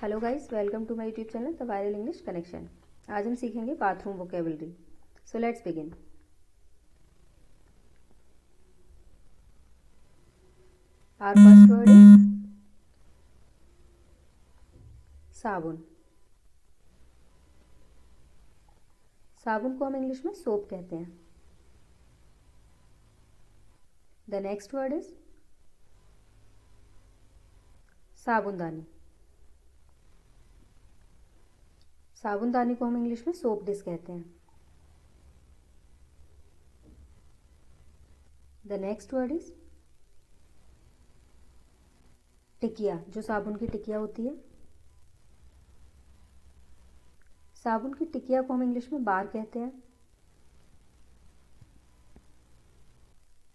Hello guys, welcome to my YouTube channel the viral English connection. आज हम सीखेंगे bathroom vocabulary. So let's begin. Our first word is साबुन। साबुन को हम इंग्लिश में सोप कहते हैं। द नेक्स्ट वर्ड इज साबुनदानी। साबुनदानी को हम इंग्लिश में सोप डिश कहते हैं। द नेक्स्ट वर्ड इज टिकिया, जो साबुन की टिकिया होती है। साबुन की टिकिया को हम इंग्लिश में बार कहते हैं।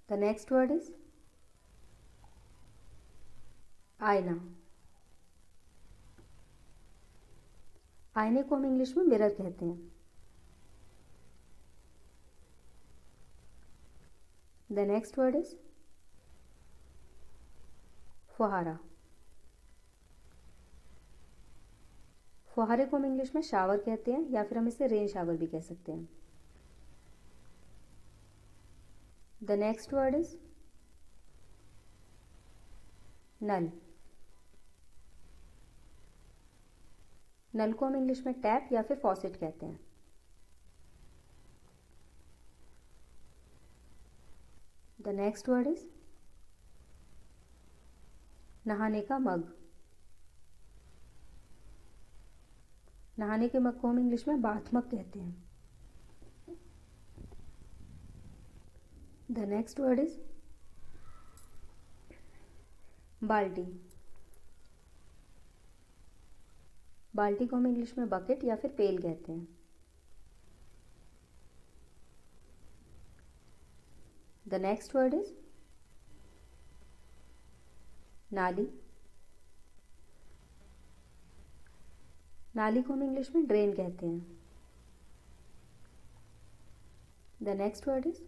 द नेक्स्ट वर्ड इज आईना। आईने को हम इंग्लिश में मिरर कहते हैं। द नेक्स्ट वर्ड इज फुहारा। फुहारे को हम इंग्लिश में शावर कहते हैं या फिर हम इसे रेन शावर भी कह सकते हैं। द नेक्स्ट वर्ड इज नल। नल को हम इंग्लिश में टैप या फिर फॉसेट कहते हैं। द नेक्स्ट वर्ड इज नहाने का मग। नहाने के मग को हम इंग्लिश में बाथ मग कहते हैं। द नेक्स्ट वर्ड इज बाल्टी। बाल्टी को हम इंग्लिश में बकेट या फिर पेल कहते हैं। द नेक्स्ट वर्ड इज नाली। नाली को हम इंग्लिश में ड्रेन कहते हैं। द नेक्स्ट वर्ड इज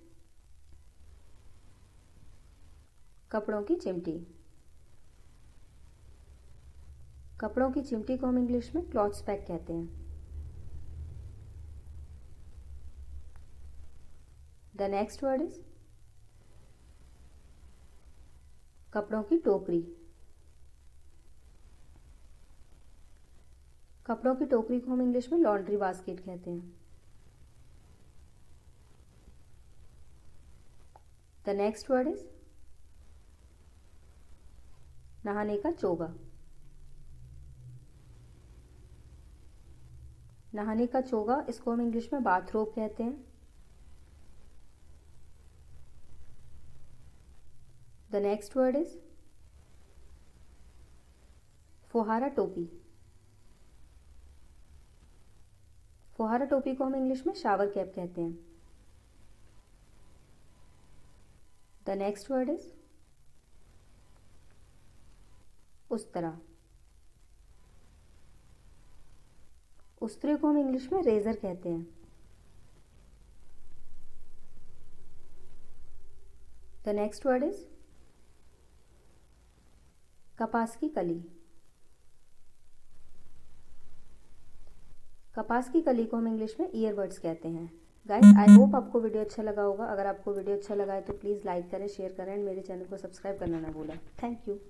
कपड़ों की चिमटी। कपड़ों की चिमटी को हम इंग्लिश में क्लॉथ्स पैक कहते हैं। द नेक्स्ट वर्ड इज कपड़ों की टोकरी। कपड़ों की टोकरी को हम इंग्लिश में लॉन्ड्री बास्केट कहते हैं। द नेक्स्ट वर्ड इज नहाने का चोगा। नहाने का चोगा, इसको हम इंग्लिश में बाथरोब कहते हैं। द नेक्स्ट वर्ड इज फुहारा टोपी। फुहारा टोपी को हम इंग्लिश में शावर कैप कहते हैं। द नेक्स्ट वर्ड इज उस्तरा। उस्तरे को हम इंग्लिश में रेजर कहते हैं। द नेक्स्ट वर्ड इज कपास की कली। कपास की कली को हम इंग्लिश में ईयरबड्स कहते हैं। गाइस, आई होप आपको वीडियो अच्छा लगा होगा। अगर आपको वीडियो अच्छा लगा है तो प्लीज़ लाइक करें, शेयर करें एंड मेरे चैनल को सब्सक्राइब करना ना भूलें। Thank you.